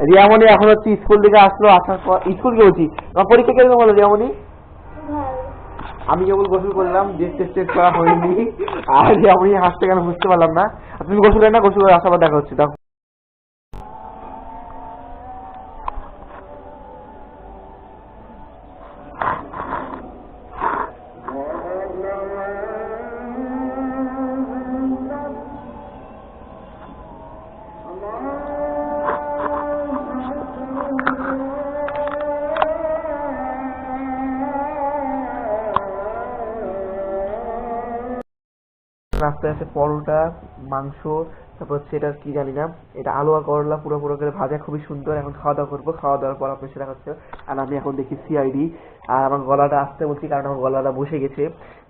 রিয়ামণি এখন হচ্ছে স্কুল থেকে আসলো, আসার পর স্কুল কি বলছি, আমার পরীক্ষা কেমন হলো রিয়ামণি? আমি কেবল গোসল করলাম, ড্রেস টেস্ট করা হয়নি। আর রিয়ামণি হাসতে কেন বুঝতে পারলাম না। তুমি গোসল না, গোসল করে আসার পর দেখা হচ্ছে। দেখো রাস্তায় আছে পরোটা, মাংস, তারপর হচ্ছে এটা কি জানি না, এটা আলু আর করলা পুরো পুরো করে ভাজা, খুবই সুন্দর। এখন খাওয়া দাওয়া করবো, খাওয়া দাওয়ার পর আপনার সাথে হচ্ছে। আর আমি এখন দেখি সিআইডি। আর আমার গলাটা আসতে বলছি, কারণ আমার গলাটা বসে গেছে,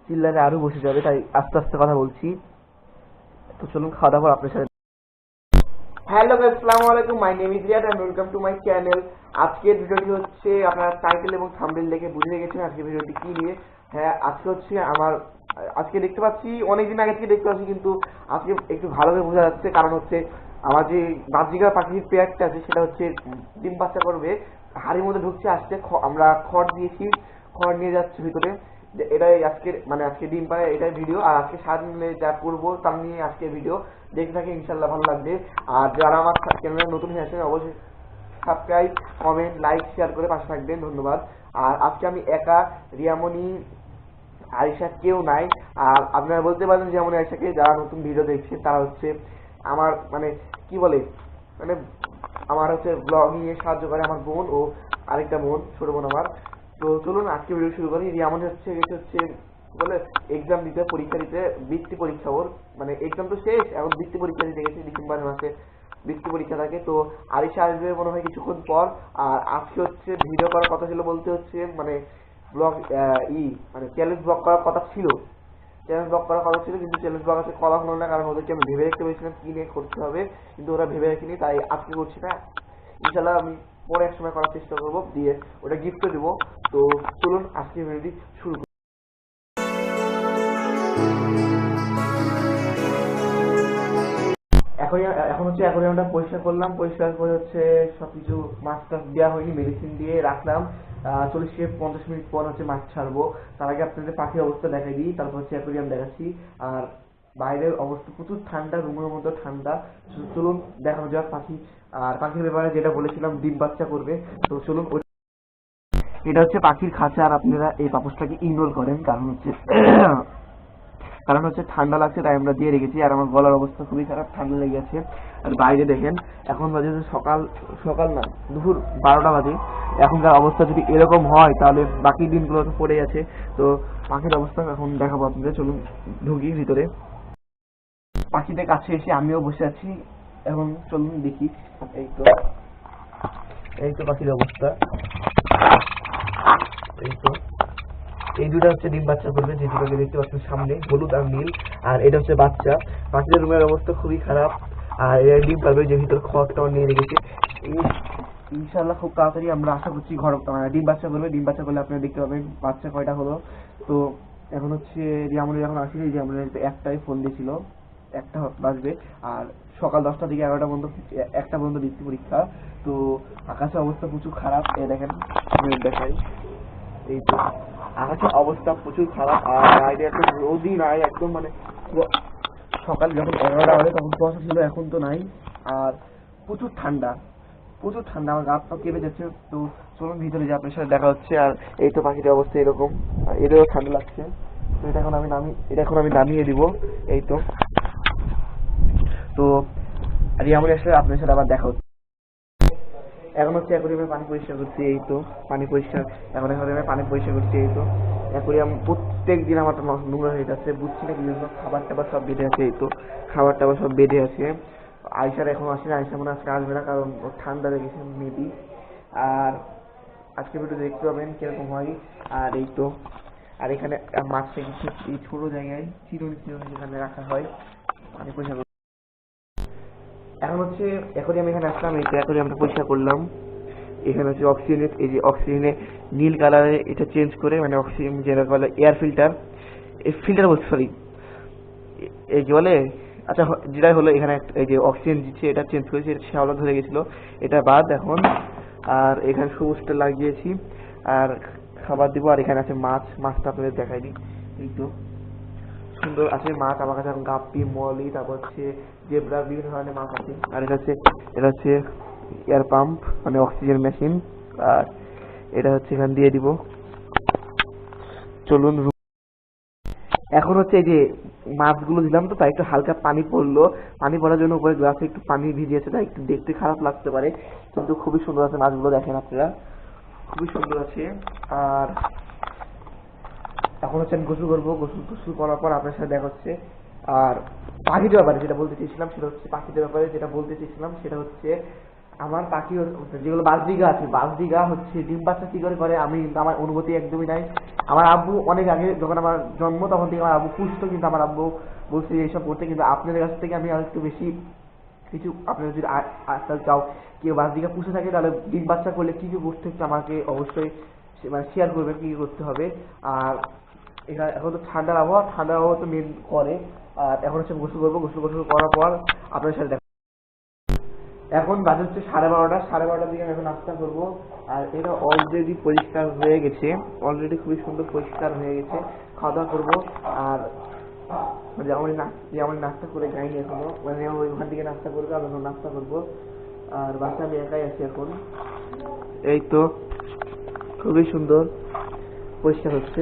চিল্লালে আরো বসে যাবে, তাই আস্তে আস্তে কথা বলছি। তো চলুন খাওয়া দাওয়া আপনার সাথে। হ্যালো গাইস, আসসালামু আলাইকুম, my name is Riyad and welcome to my channel. আজকের ভিডিওটি হচ্ছে, আপনারা টাইটেল এবং থাম্বনেল দেখে বুঝে গেছেন আজকের ভিডিওটি কি নিয়ে। হ্যাঁ, আজকে হচ্ছে আজকে দেখতে পাচ্ছি, অনেকদিন আগে থেকে দেখতে পাচ্ছি, কিন্তু আজকে একটু ভালো করে বোঝা যাচ্ছে, কারণ হচ্ছে আমার যে বাজরিকা পাখির পেয়ারটা আছে সেটা হচ্ছে ডিম বাচ্চা করবে, হাড়ির মধ্যে ঢুকছে। আসছে আমরা খড় দিয়েছি, খড় নিয়ে যাচ্ছে ভিতরে। এটাই আজকের আজকে ডিম পাড়ে এটাই ভিডিও। আর আজকে সারাদিনে যা করবো তার নিয়ে আজকে ভিডিও, দেখতে থাকে ইনশাল্লাহ ভালো লাগবে। আর যারা আমার চ্যানেলে নতুন হয়ে আসেন অবশ্যই সাবস্ক্রাইব, কমেন্ট, লাইক, শেয়ার করে পাশে থাকবেন, ধন্যবাদ। আর আজকে আমি একা, রিয়ামণি, আরিশা কেউ নাই। আর আপনারা বলতে পারেন যেমন আরিশাকে, যারা নতুন ভিডিও দেখছে তারা হচ্ছে আমার কি বলে, মানে আমার হচ্ছে ব্লগিং এ সাহায্য করে আমার বোন ও আরেকটা বোন, ছোট বোন আমার। তো চলুন আজকে ভিডিও শুরু করি। রিয়ামণি হচ্ছে বলে এক্সাম দিতে, পরীক্ষা দিতে, বৃত্তি পরীক্ষা ওর, এক্সাম তো শেষ, এখন বৃত্তি পরীক্ষা দিতে গেছে, ডিসেম্বর মাসে বৃত্তি পরীক্ষা থাকে। তো আরিশা আসবে মনে হয় কিছুক্ষণ পর। আর আজকে হচ্ছে ভিডিও করার কথা ছিল, বলতে হচ্ছে ব্লগ চ্যালেঞ্জ ব্লগ করার কথা ছিল, কিন্তু চ্যালেঞ্জ ব্লগ আছে করা হলো না, কারণ ওদেরকে আমি ভেবে রাখতে পেরেছিলাম কি নিয়ে করতে হবে, কিন্তু ওরা ভেবে রাখিনি, তাই আজকে করছি না। ইনশাল্লাহ আমি পরে এক সময় করার চেষ্টা করবো, দিয়ে ওটা গিফটও দেবো। তো চলুন আজকে ভিডিওটি শুরু করি। এখন হচ্ছে অ্যাকোয়ারিয়ামটা পরিষ্কার করলাম, পরিষ্কার করে হচ্ছে সবকিছু মাছ টাছ দেওয়া হয়নি, মেডিসিন দিয়ে রাখলাম। 40 থেকে 50 মিনিট পর হচ্ছে মাছ ছাড়বো। তার আগে আপনাদের পাখির অবস্থা দেখাই দিই, তারপর হচ্ছে অ্যাকোয়ারিয়াম দেখাচ্ছি। আর বাইরের অবস্থা প্রচুর ঠান্ডা, রুমের মধ্যে ঠান্ডা। চলুন দেখানো যাক পাখি। আর পাখির ব্যাপারে যেটা বলেছিলাম, ডিম বাচ্চা করবে। তো চলুন, এটা হচ্ছে পাখির খাঁচা। আর আপনারা এই পাপোশটাকে ইগনোর করেন, কারণ হচ্ছে ঠান্ডা লাগছে, তাই আমরা দিয়ে রেখেছি। আর আমার গলার অবস্থা খুবই খারাপ, ঠান্ডা লেগে গেছে। আর বাইরে দেখেন, এখন বাজে সকাল না, দুপুর 12টা বাজে। এখনকার অবস্থা যদি এরকম হয় তাহলে বাকি দিনগুলো তো পড়ে আছে। তো পাখির অবস্থা এখন দেখাবো আপনাদের, চলুন ঢুকি ভিতরে। পাখিদের কাছে এসে আমিও বসে আছি, এখন চলুন দেখি। এই তো পাখির অবস্থা, এই দুটো হচ্ছে ডিম বাচ্চা করবে, যে দুটোকে দেখতে পাচ্ছেন সামনে, হলুদ আর নীল। আর এটা হচ্ছে বাচ্চা। পাখিদের রুমের অবস্থা খুবই খারাপ। আর এরা ডিম পারবে, যে ভিতরে খড়টাও নিয়ে রেখেছে। ইনশাল্লাহ খুব তাড়াতাড়ি আমরা আশা করছি ডিম বাচ্চা করবে। ডিম বাচ্চা করলে আপনারা দেখতে পাবেন বাচ্চা কয়টা হলো। তো এখন হচ্ছে রিয়ামণি যখন আসি, রিয়ামণির একটাই ফোন দিয়েছিল, একটা বাজবে। আর সকাল 10টা থেকে 11টা পর্যন্ত, 1টা পর্যন্ত বৃত্তি পরীক্ষা। তো আকাশের অবস্থা প্রচুর খারাপ, দেখেন দেখাই, এই তো আকাশের অবস্থা প্রচুর খারাপ। আর বাইরে একদম রোদই নাই, একদম সকাল যখন 11টা বাজে তখন কুয়াশা ছিল, এখন তো নাই। আর প্রচুর ঠান্ডা, আমার গা পা কেঁপে যাচ্ছে। তো চলুন ভিতরে যে আপনার সাথে দেখা হচ্ছে। আর এই তো পাখির অবস্থা এরকম, এদেরও ঠান্ডা লাগছে। তো এটা এখন আমি নামিয়ে দিব। এই তো রিয়ামণি আসলে আপনার সাথে আবার দেখা হচ্ছে। এখন হচ্ছে অ্যাকোয়ারিয়ামে পানি পরিষ্কার করছি, এই তো পানি পরিষ্কার, এখন অ্যাকোয়ারিয়ামে পানি পরিষ্কার করছি। এই তো অ্যাকোয়ারিয়াম প্রত্যেক দিন আমার তো নোংরা হয়ে যাচ্ছে, বুঝছি না কি জন্য। খাবার টাবার সব বেঁধে আছে, এই তো খাবার টাবার সব বেঁধে আছে। আয়সার এখন আসে না, আয়সা মনে আজকে আসবে না, কারণ ওর ঠান্ডা লেগেছে মেবি। আর আজকে ভিডিও দেখতে পাবেন কিরকম হয়। আর এই তো, আর এখানে মাছটা কিছু এই ছোট জায়গায় চিরুনি যেখানে রাখা হয় পানি পরিষ্কার। এখন হচ্ছে অ্যাকোয়ারিয়াম এখানে আসলাম, এই অ্যাকোয়ারিয়ামটা পরিষ্কার করলাম। এখানে হচ্ছে অক্সিজেনের, এই যে অক্সিজেনে নীল কালারে এটা চেঞ্জ করে, অক্সিজেন যেটা বলে এয়ার ফিল্টার, এই ফিল্টার বলছে, সরি, এই কি বলে আচ্ছা যেটাই হলো এখানে এই যে অক্সিজেন দিচ্ছে এটা চেঞ্জ করেছি, এটা শ্যাওলা ধরে গেছিল, এটা বাদ এখন। আর এখানে সবুজটা লাগিয়েছি আর খাবার দিব। আর এখানে আছে মাছ, মাছটা আপনাদের দেখাই দিই। এই তো সুন্দর আছে মাছ আমার কাছে এখন, গাপ্পি, মলি, তারপর হচ্ছে জেব্রা, বিভিন্ন ধরনের মাছ আছে। আর এটা হচ্ছে এয়ার পাম্প মানে অক্সিজেন মেশিন। আর এটা হচ্ছে এখানে দিয়ে দিব। চলুন এখন হচ্ছে এই যে মাছগুলো দিলাম তো, তাই একটু হালকা পানি পড়লো, পানি পড়ার জন্য উপরে গ্লাসে একটু পানি ভিজিয়েছে, তাই একটু দেখতে খারাপ লাগতে পারে, কিন্তু খুবই সুন্দর আছে মাছগুলো, দেখেন আপনারা খুবই সুন্দর আছে। আর এখন হচ্ছে আমি গোসল করবো, গোসল করার পর আপনার সাথে দেখা হচ্ছে। আর পাখিদের ব্যাপারে যেটা বলতে চেয়েছিলাম সেটা হচ্ছে আমার পাখি যেগুলো বাজরিগা আছে, বাজরিগা হচ্ছে ডিম বাচ্চা কি করে আমি আমার অনুমতি একদমই নাই। আমার আব্বু অনেক আগে যখন আমার জন্ম তখন থেকে আমার আব্বু পুষতো, কিন্তু আমার আব্বু বলছে এইসব করতে, কিন্তু আপনাদের কাছ থেকে আমি আর একটু বেশি কিছু, আপনারা যদি আজকাল চাও কেউ বাজরিগা পুষে থাকে তাহলে ডিম বাচ্চা করলে কি কি করতে হচ্ছে আমাকে অবশ্যই মানে শেয়ার করবেন কি কি করতে হবে। আর এখানে এখন তো ঠান্ডার আবহাওয়া তো মেন করে। আর এখন হচ্ছে গোসল করবো, গোসল করার পর আপনাদের সাথে এখন বাজে হচ্ছে 12:30, 12:30 দিকে আমি এখন নাস্তা করবো। আর এটা অলরেডি পরিষ্কার হয়ে গেছে, অলরেডি খুবই সুন্দর পরিষ্কার হয়ে গেছে, খাওয়া দাওয়া করবো। আর যেমন নাস্তা করে যাইনি এখনো, মানে ওইখান থেকে নাস্তা করবো, আমি এখন নাস্তা করবো। আর বাসা আমি একাই আছি এখন। এই তো খুবই সুন্দর পরিষ্কার হচ্ছে,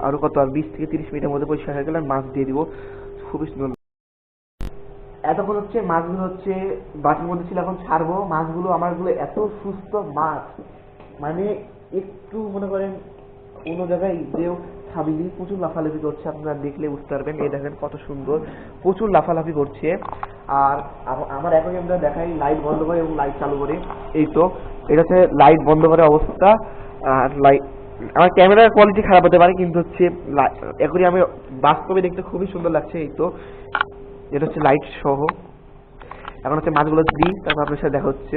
আরো কত আর 20 থেকে 30 মিনিটের মধ্যে পরিষ্কার হয়ে গেলে মাছ দিয়ে দিব, খুবই সুন্দর। এতক্ষণ হচ্ছে মাছগুলো হচ্ছে বাটির মধ্যে ছিল, এখন ছাড়বো। মাছগুলো আমারগুলো এত সুস্থ মাছ, মানে একটু মনে করেন অন্য জায়গায় যেও ছাবিলি, প্রচুর লাফালাফি করছে, আপনারা দেখলে বুঝতে পারবেন। এই দেখেন কত সুন্দর, প্রচুর লাফালাফি করছে। আর আমার এখন আমরা দেখাই লাইট বন্ধ করে এবং লাইট চালু করে। এই তো এটা হচ্ছে লাইট বন্ধ করে অবস্থা। আর লাইট আমার ক্যামেরার কোয়ালিটি খারাপ হতে পারে, কিন্তু হচ্ছে এখনই আমি বাস্তবে দেখতে খুবই সুন্দর লাগছে। এই তো এটা হচ্ছে লাইট সহ। এখন হচ্ছে মাছগুলো দিই, তারপর আপনার সাথে দেখা হচ্ছে।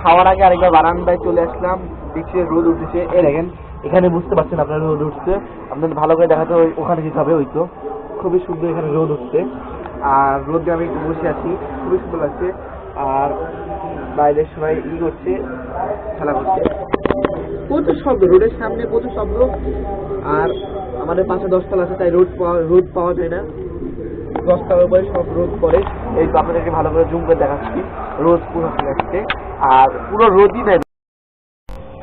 খাওয়ার আগে আরেকবার বারান্দায় চলে আসলাম, দেখছি রোদ উঠেছে। এই দেখেন এখানে বুঝতে পারছেন আপনারা রোদ উঠছে, আপনাদের ভালো করে দেখাতে ওখানে যেতে হবে। ওই তো খুবই সুন্দর এখানে রোদ উঠছে, আর রোদে আমি একটু বসে আছি, খুবই সুন্দর লাগছে। আর বাইরের সবাই করছে, খেলা করছে, প্রচুর শব্দ, রোডের সামনে প্রচুর শব্দ। আর আমাদের পাশে 10 তলা আছে, তাই রোদ পাওয়া যায় না, 10 তলার উপরে সব রোদ পড়ে। এই তো আপনাদেরকে ভালো করে জুম করে দেখাচ্ছি, রোদ পুরো চলে আসছে, আর পুরো রোদই নেই।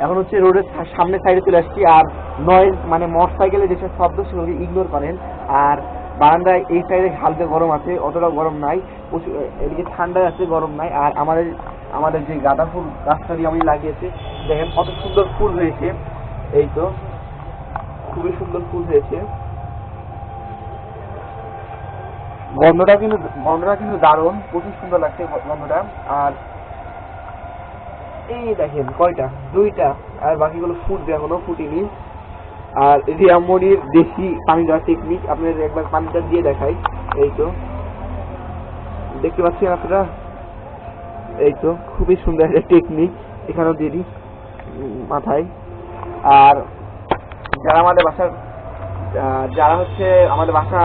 এখন হচ্ছে রোডের সামনে সাইডে চলে আসছি। আর নয়েজ মানে মোটর সাইকেলে যেসব শব্দ সেগুলোকে ইগনোর করেন। আর বারান্দায় এই সাইডে হালকা গরম আছে, অতটা গরম নাই, এদিকে ঠান্ডা আছে, গরম নাই। আর আমাদের যে গাঁদা ফুল গাছটা দিয়ে আমি লাগিয়েছি, দেখেন কত সুন্দর ফুল হয়েছে। এই তো খুবই সুন্দর ফুল হয়েছে, গন্ধটা কিন্তু দারুণ, প্রচুর সুন্দর লাগছে গন্ধটা। আর এই দেখেন কয়টা, 2টা, আর বাকিগুলো ফুটবে, এখনো ফুটিনি। আর রিয়ামনির দেশি পানি দেওয়ার টেকনিক আপনাদের একবার পানিটা দিয়ে দেখাই। এই তো দেখতে পাচ্ছেন আপনারা, এই তো খুবই সুন্দর একটা টেকনিক এখানেও দিয়ে দিই মাথায়। আর যারা আমাদের বাসার যারা হচ্ছে আমাদের বাসা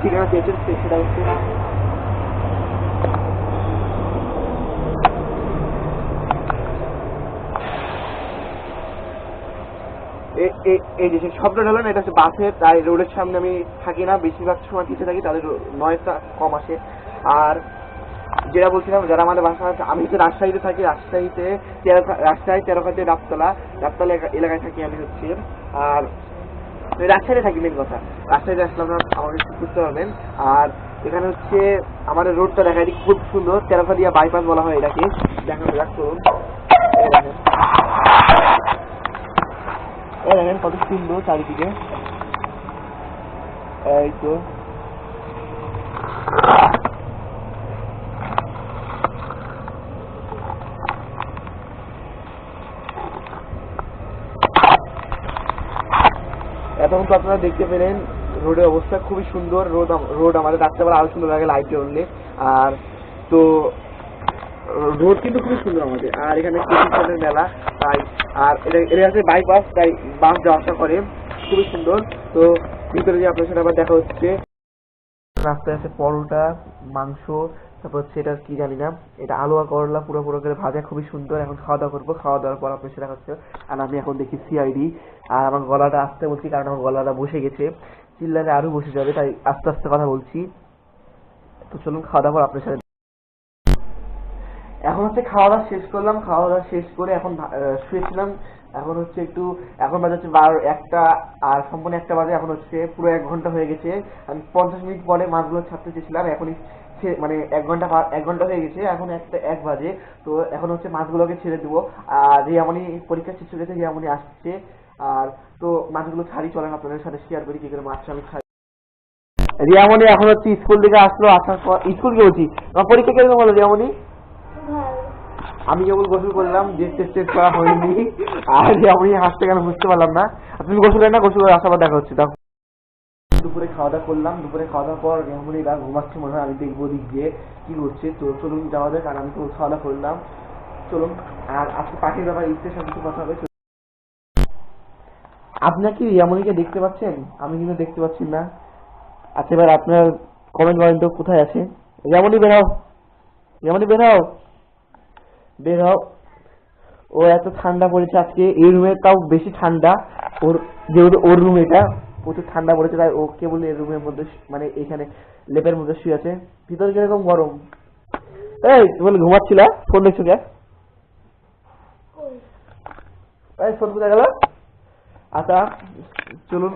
ঠিকানা চেয়েছেন সেটা হচ্ছে এই যে শব্দটা হলো না, এটা হচ্ছে বাসের। তাই রোডের সামনে আমি থাকি না, বেশিরভাগ সময় পিছিয়ে থাকি, তাদের নয়েজটা কম আসে। আর যেটা বলছিলাম, যারা আমাদের বাসা আছে, আমি হচ্ছে রাজশাহীতে থাকি। রাজশাহী তেরোখাতে ডাবতলা এলাকায় থাকি আমি হচ্ছে। আর রাজশাহীতে থাকি, মেন কথা রাজশাহীতে আসলে আপনারা আমাকে বুঝতে পারবেন। আর এখানে হচ্ছে আমাদের রোডটা দেখা যায় খুব সুন্দর, তেরোখাদিয়া বাইপাস বলা হয় এটাকে। দেখানো যাক, চলুন। দেখেন কত সুন্দর চারিদিকে। এই তো এতক্ষণ তো আপনারা দেখতে পেলেন রোডের অবস্থা খুবই সুন্দর। রোড আমাদের রাত্রেবেলা আরো সুন্দর লাগে লাইট জ্বললে। আর তো রোড কিন্তু খুবই সুন্দর আমাদের। আর এখানে কৃষি মেলা, তাই আর এটা আছে বাইপাস, তাই বাস যাওয়া আসা করে, খুবই সুন্দর। তো ভিতরে যে আপনার সাথে আবার দেখা হচ্ছে। রাস্তায় আছে পরোটা, মাংস, তারপর হচ্ছে এটা কি জানি না, এটা আলু আর করলা পুরো পুরো করে ভাজা, খুবই সুন্দর। এখন খাওয়া দাওয়া করবো, খাওয়া দাওয়ার পর আপনার সাথে হচ্ছে। আর আমি এখন দেখি সিআইডি। আর আমার গলাটা আসতে বলছি, কারণ আমার গলাটা বসে গেছে, চিল্লালে আরো বসে যাবে, তাই আস্তে আস্তে কথা বলছি। তো চলুন খাওয়া দাওয়া করে আপনার সাথে। এখন হচ্ছে খাওয়া দাওয়া শেষ করলাম, খাওয়া দাওয়া শেষ করে এখন শুয়েছিলাম। এখন হচ্ছে একটু, এখন বাজে হচ্ছে 1টা, আর সম্পূর্ণ 1টা বাজে। এখন হচ্ছে পুরো 1 ঘন্টা হয়ে গেছে। আমি 50 মিনিট পরে মাছগুলো ছাড়তে চেয়েছিলাম, এখনই মানে 1 ঘন্টা হয়ে গেছে। এখন 1 বাজে। তো এখন হচ্ছে মাছগুলোকে ছেড়ে দেবো। আর রিয়ামণি পরীক্ষা শেষ হয়ে গেছে, রিয়ামণি আসছে। আর তো মাছগুলো ছাড়ি, চলেন আপনাদের সাথে শেয়ার করি কি করে মাছ আমি ছাড়ি। রিয়ামণি এখন হচ্ছে স্কুল থেকে আসলো, আসার পর স্কুল গেছি। আমার পরীক্ষা কিরকম হলো রিয়ামণি? আমি কেবল গোসল করলাম, যে টেস্ট করা হয়নি। আর আমি হাসতে কেন বুঝতে পারলাম না। তুমি গোসল করেন না, গোসল করে আসার পর দেখা হচ্ছে। দুপুরে খাওয়া দাওয়া করলাম, দুপুরে খাওয়া দাওয়ার পর রেহমনিরা ঘুমাচ্ছে মনে হয়, আমি দেখবো দিক দিয়ে কি করছে। তো চলুন যাওয়া যাক। আর আমি তো খাওয়া দাওয়া করলাম, চলুন। আর আজকে পাখির ব্যাপারে ইচ্ছে কিছু কথা হবে। আপনার কি রিয়ামণিকে দেখতে পাচ্ছেন? আমি কিন্তু দেখতে পাচ্ছি না। আচ্ছা, এবার আপনার কমেন্ট করেন তো কোথায় আছে। রিয়ামণি বের হও, রিয়ামণি বের হও, বের হও। ও এত ঠান্ডা পড়েছে আজকে, এই রুমে তাও বেশি ঠান্ডা। ওর যেহেতু ওর রুম এটা, প্রচুর ঠান্ডা পড়েছে, তাই ও কেবল এই রুমের মধ্যে মানে এখানে লেপের মধ্যে শুয়ে আছে। ভিতরে কিরকম গরম। এই তুমি ঘুমাচ্ছিলা, ফোন দেখছো কে? এই ফোন কোথায় গেল? আচ্ছা চলুন,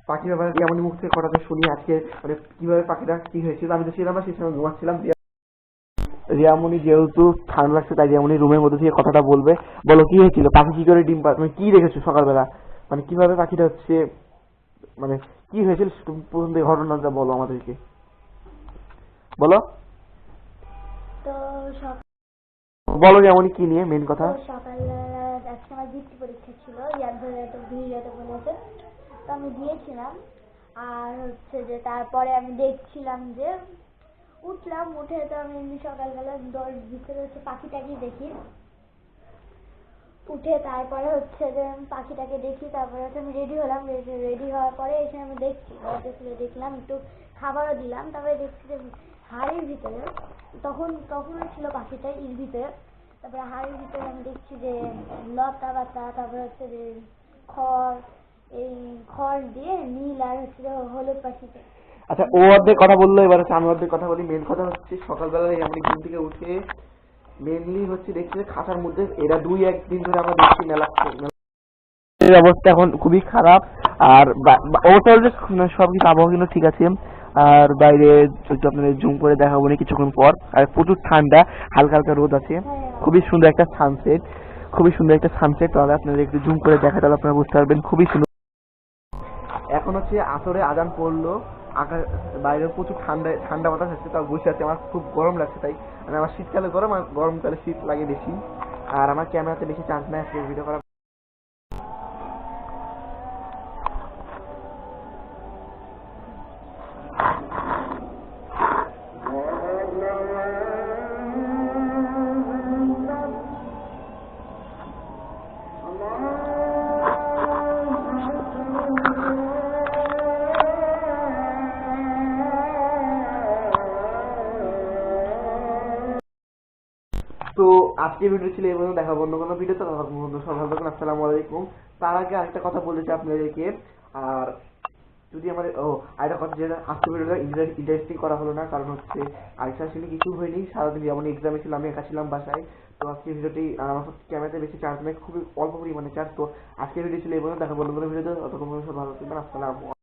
পাখির ব্যাপারে কেমন মুখ থেকে কথাটা শুনি আজকে, মানে কিভাবে পাখিটা কি হয়েছিল। আমি তো ছিলাম না, সেই সময় ঘুমাচ্ছিলাম। রিয়ামণি যেহেতু ঠান্ডা লাগছে, তাই রিয়ামণি রুমের মধ্যে থেকে কথাটা বলবে। বলো কি হয়েছিল, পাখি কি করে ডিম তুমি কি দেখেছো সকালবেলা, মানে কিভাবে পাখিটা হচ্ছে, মানে কি হয়েছিল তুমি প্রথম থেকে ঘটনাটা বলো আমাদেরকে, বলো। তো বলো রিয়ামণি কি নিয়ে মেন কথা। সকালবেলা আজকে আমার বৃত্তি পরীক্ষা ছিল, ইয়াদ ধরে এত ভিড় এত বলেছে, তো আমি দিয়েছিলাম। আর হচ্ছে যে তারপরে আমি দেখছিলাম যে উঠলাম, উঠে তো আমি এমনি সকালবেলা দরজার ভিতরে হচ্ছে পাখিটাকে দেখি। উঠে তারপরে হচ্ছে যে পাখিটাকে দেখি, তারপরে হচ্ছে আমি রেডি হলাম। রেডি হওয়ার পরে এসে আমি দেখছি, দরজা খুলে দেখলাম, একটু খাবারও দিলাম। তারপরে দেখছি যে হাড়ির ভিতরে, তখনও ছিল পাখিটা এর ভিতরে। তারপরে হাড়ির ভিতরে আমি দেখছি যে লতা পাতা, তারপরে হচ্ছে যে খড়, এই খড় দিয়ে নীল আর হচ্ছে যে হলুদ পাখিটা। আচ্ছা, ও অর্ধেক কথা বললো, এবার হচ্ছে আমি অর্ধেক কথা বলি। মেন কথা হচ্ছে সকালবেলা আমি ঘুম থেকে উঠে মেনলি হচ্ছে দেখছি খাঁচার মধ্যে এরা 2-1 দিন ধরে আমরা দেখছি মেলা অবস্থা এখন খুবই খারাপ। আর সবকিছু আবহাওয়া কিন্তু ঠিক আছে। আর বাইরে আপনাদের জুম করে দেখাবো না কিছুক্ষণ পর। আর প্রচুর ঠান্ডা, হালকা হালকা রোদ আছে, খুবই সুন্দর একটা সানসেট, খুবই সুন্দর একটা সানসেট। তাহলে আপনাদের একটু জুম করে দেখা, তাহলে আপনারা বুঝতে পারবেন খুবই সুন্দর। এখন হচ্ছে আসরে আজান পড়লো, আকাশ বাইরে প্রচুর ঠান্ডা ঠান্ডা বাতাস আসছে, তাও বসে আছে। আমার খুব গরম লাগছে, তাই মানে আমার শীতকালে গরম আর গরমকালে শীত লাগে বেশি। আর আমার ক্যামেরাতে বেশি চান্স নাই আজকে ভিডিও করা। আজকে ভিডিও ছিল এই পর্যন্ত, দেখাবো অন্য কোনো ভিডিওতে। ততক্ষণ পর্যন্ত সবাই ভালো থাকুন। আসসালামু আলাইকুম। তার আগে আরেকটা কথা বলেছি আপনাদেরকে, আর যদি আমাদের আরেকটা কথা, যে আজকে ভিডিওটা ইন্টারেস্টিং করা হলো না, কারণ হচ্ছে আরেকটা আসলে কিছু হয়নি, সারাদিন যেমন এক্সামে ছিল, আমি একা ছিলাম বাসায়। তো আজকে ভিডিওটি আমার ক্যামেরাতে বেশি চার্জ নেই, খুবই অল্প পরিমাণে চার্জ। তো আজকে ভিডিও ছিল এই পর্যন্ত, দেখাবো অন্য কোনো ভিডিওতে। ততক্ষণ পর্যন্ত সবাই ভালো থাকবেন। আসসালামু